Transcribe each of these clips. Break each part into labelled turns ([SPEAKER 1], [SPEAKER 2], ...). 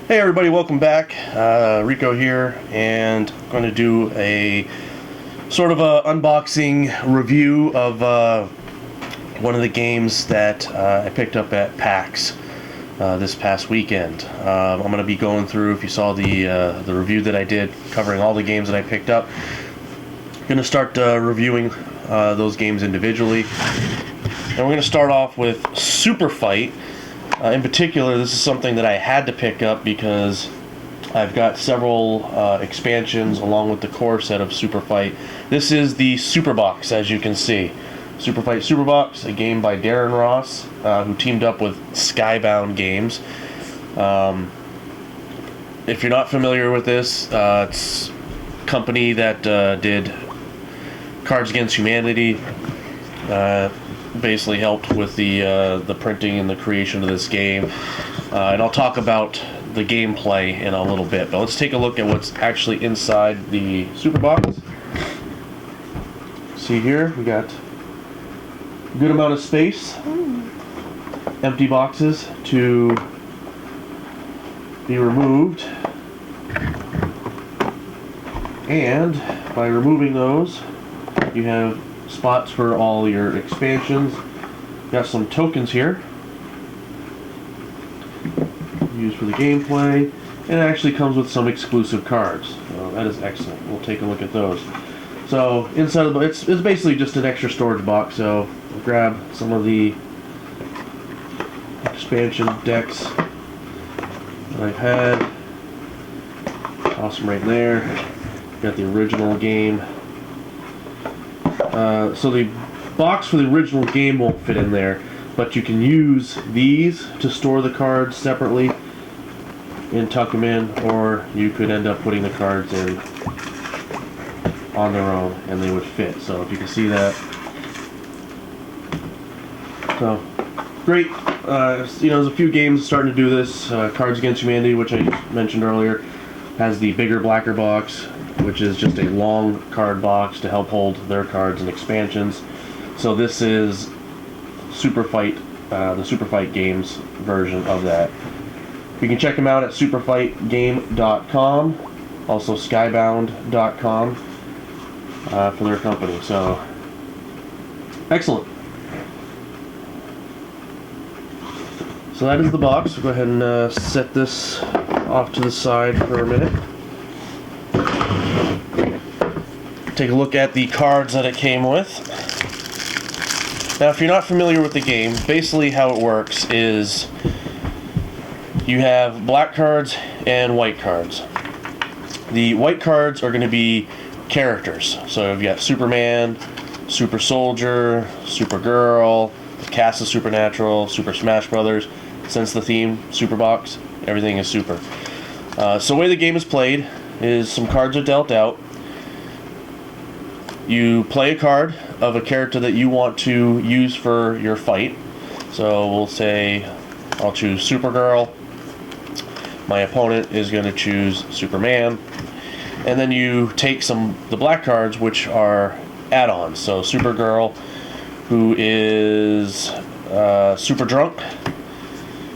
[SPEAKER 1] Hey everybody, welcome back. Rico here, and I'm going to do a sort of a unboxing review of one of the games that I picked up at PAX this past weekend. I'm going to be going through, if you saw the review that I did, covering all the games that I picked up. I'm going to start reviewing those games individually, and we're going to start off with SuperFight. In particular, this is something that I had to pick up because I've got several expansions along with the core set of SuperFight. This is the SuperBox, as you can see. SuperFight SuperBox, a game by Darren Ross, who teamed up with Skybound Games. If you're not familiar with this, it's a company that did Cards Against Humanity. Basically helped with the printing and the creation of this game, and I'll talk about the gameplay in a little bit, but let's take a look at what's actually inside the SuperBox. See here, we got a good amount of space, empty boxes to be removed, and by removing those you have spots for all your expansions. Got some tokens here used for the gameplay, and it actually comes with some exclusive cards. So that is excellent. We'll take a look at those. So inside of the it's basically just an extra storage box. So we'll grab some of the expansion decks that I've had. Toss them right there. Got the original game. So the box for the original game won't fit in there, but you can use these to store the cards separately and tuck them in, or you could end up putting the cards in on their own and they would fit. So if you can see that. So great. There's a few games starting to do this. Cards Against Humanity, which I mentioned earlier, has the bigger, blacker box, which is just a long card box to help hold their cards and expansions. So this is SuperFight, the SuperFight Games version of that. You can check them out at superfightgame.com, also skybound.com for their company. So, excellent. So that is the box. We'll go ahead and set this off to the side for a minute. Take a look at the cards that it came with. Now, if you're not familiar with the game, basically how it works is you have black cards and white cards. The white cards are going to be characters. So you've got Superman, Super Soldier, Supergirl, the cast of Supernatural, Super Smash Brothers. Since the theme, SuperBox, everything is super. So the way the game is played is some cards are dealt out. You play a card of a character that you want to use for your fight. So we'll say I'll choose Supergirl. My opponent is going to choose Superman. And then you take the black cards, which are add-ons. So Supergirl, who is super drunk,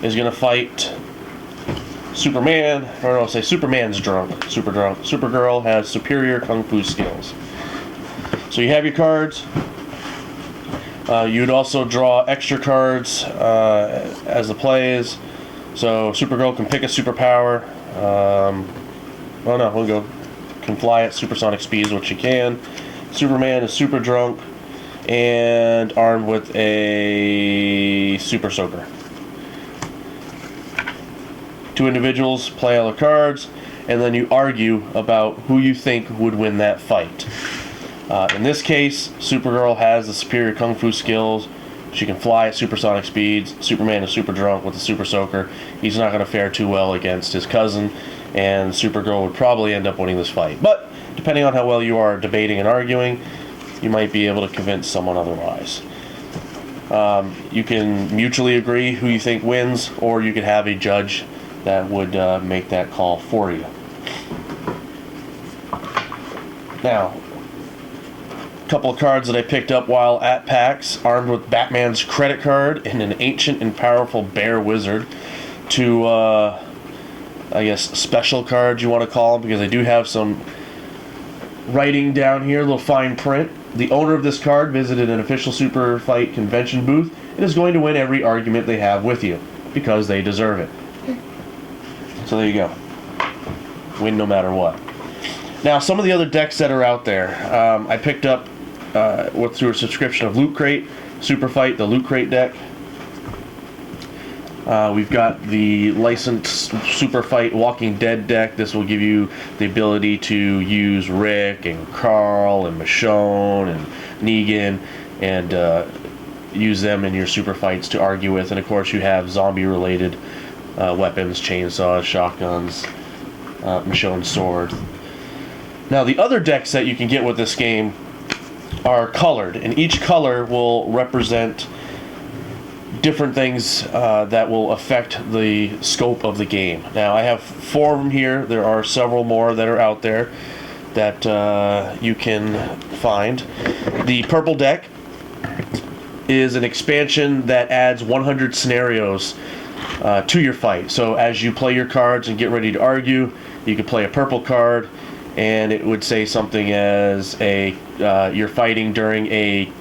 [SPEAKER 1] is going to fight Superman. Or I'll say Superman's drunk, super drunk. Supergirl has superior kung fu skills. So you have your cards. You'd also draw extra cards as the play is. So Supergirl can pick a superpower. Can fly at supersonic speeds, which she can. Superman is super drunk and armed with a super soaker. Two individuals play all the cards, and then you argue about who you think would win that fight. In this case, Supergirl has the superior kung fu skills. She can fly at supersonic speeds. Superman is super drunk with the super soaker. He's not going to fare too well against his cousin, and Supergirl would probably end up winning this fight. But depending on how well you are debating and arguing, you might be able to convince someone otherwise. You can mutually agree who you think wins, or you could have a judge that would make that call for you. Now, couple of cards that I picked up while at PAX, armed with Batman's credit card and an ancient and powerful bear wizard to I guess, special cards you want to call them, because I do have some writing down here, a little fine print. The owner of this card visited an official SuperFight convention booth and is going to win every argument they have with you, because they deserve it. So there you go. Win no matter what. Now, some of the other decks that are out there, I picked up through a subscription of Loot Crate, SuperFight, the Loot Crate deck. We've got the licensed SuperFight Walking Dead deck. This will give you the ability to use Rick and Carl and Michonne and Negan and use them in your SuperFights to argue with. And of course you have zombie-related weapons, chainsaws, shotguns, Michonne's sword. Now the other decks that you can get with this game are colored, and each color will represent different things that will affect the scope of the game. Now I have 4 of them here. There are several more that are out there that you can find. The purple deck is an expansion that adds 100 scenarios to your fight. So as you play your cards and get ready to argue, you can play a purple card, and it would say something as you're fighting during a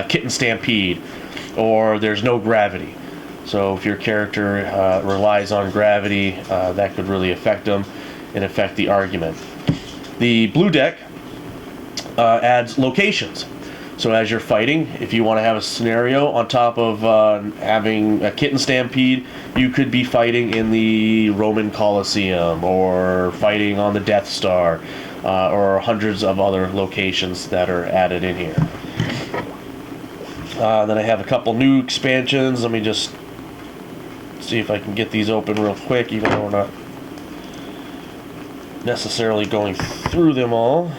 [SPEAKER 1] kitten stampede, or there's no gravity. So if your character relies on gravity, that could really affect them and affect the argument. The blue deck adds locations. So as you're fighting, if you want to have a scenario on top of having a kitten stampede, you could be fighting in the Roman Colosseum, or fighting on the Death Star, or hundreds of other locations that are added in here. Then I have a couple new expansions. Let me just see if I can get these open real quick, even though we're not necessarily going through them all.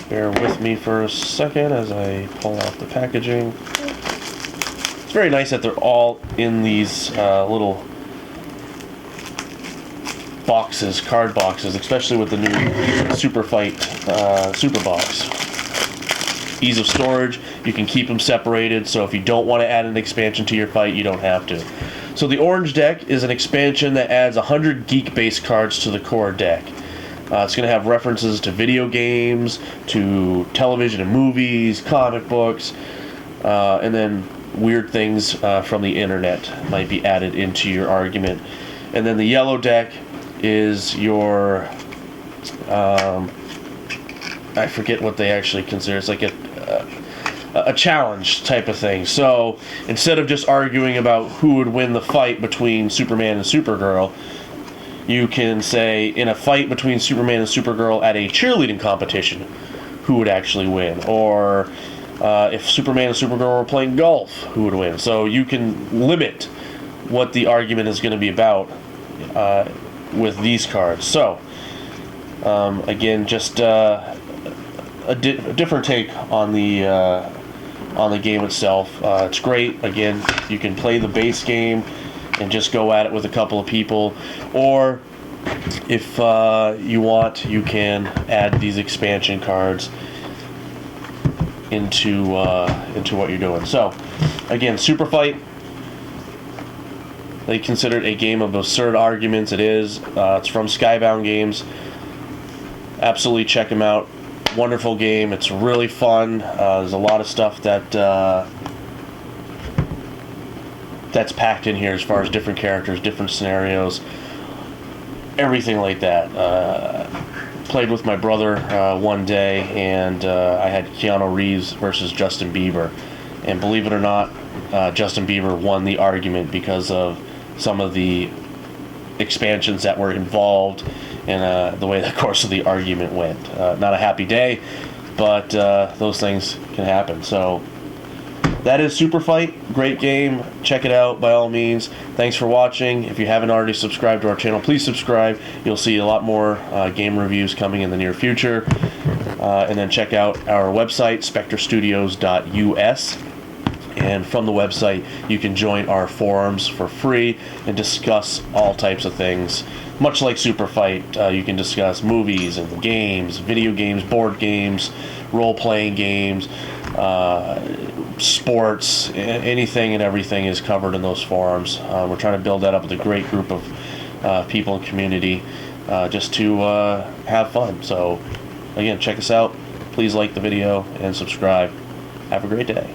[SPEAKER 1] Bear with me for a second as I pull out the packaging. It's very nice that they're all in these little boxes, card boxes, especially with the new SuperFight SuperBox. Ease of storage, you can keep them separated, so if you don't want to add an expansion to your fight, you don't have to. So the orange deck is an expansion that adds 100 geek-based cards to the core deck. It's going to have references to video games, to television and movies, comic books, and then weird things from the internet might be added into your argument. And then the yellow deck is your, I forget what they actually consider. It's like a challenge type of thing. So instead of just arguing about who would win the fight between Superman and Supergirl, you can say, in a fight between Superman and Supergirl at a cheerleading competition, who would actually win? Or if Superman and Supergirl were playing golf, who would win? So you can limit what the argument is going to be about with these cards. So again, just a different take on the game itself. It's great. Again, you can play the base game and just go at it with a couple of people, or if you want, you can add these expansion cards into what you're doing. So again, SuperFight, they consider it a game of absurd arguments. It is. It's from Skybound Games. Absolutely check them out. Wonderful game. It's really fun. There's a lot of stuff that's packed in here as far as different characters, different scenarios, everything like that. Played with my brother one day, and I had Keanu Reeves versus Justin Bieber, and believe it or not, Justin Bieber won the argument because of some of the expansions that were involved and the way the course of the argument went. Not a happy day, but those things can happen. So that is SuperFight. Great game. Check it out by all means. Thanks for watching. If you haven't already subscribed to our channel, please subscribe. You'll see a lot more game reviews coming in the near future. And then check out our website, spectrestudios.us. And from the website, you can join our forums for free and discuss all types of things. Much like SuperFight, you can discuss movies and games, video games, board games, role-playing games, sports, anything and everything is covered in those forums. We're trying to build that up with a great group of people and community, just to have fun. So again, check us out. Please like the video and subscribe. Have a great day.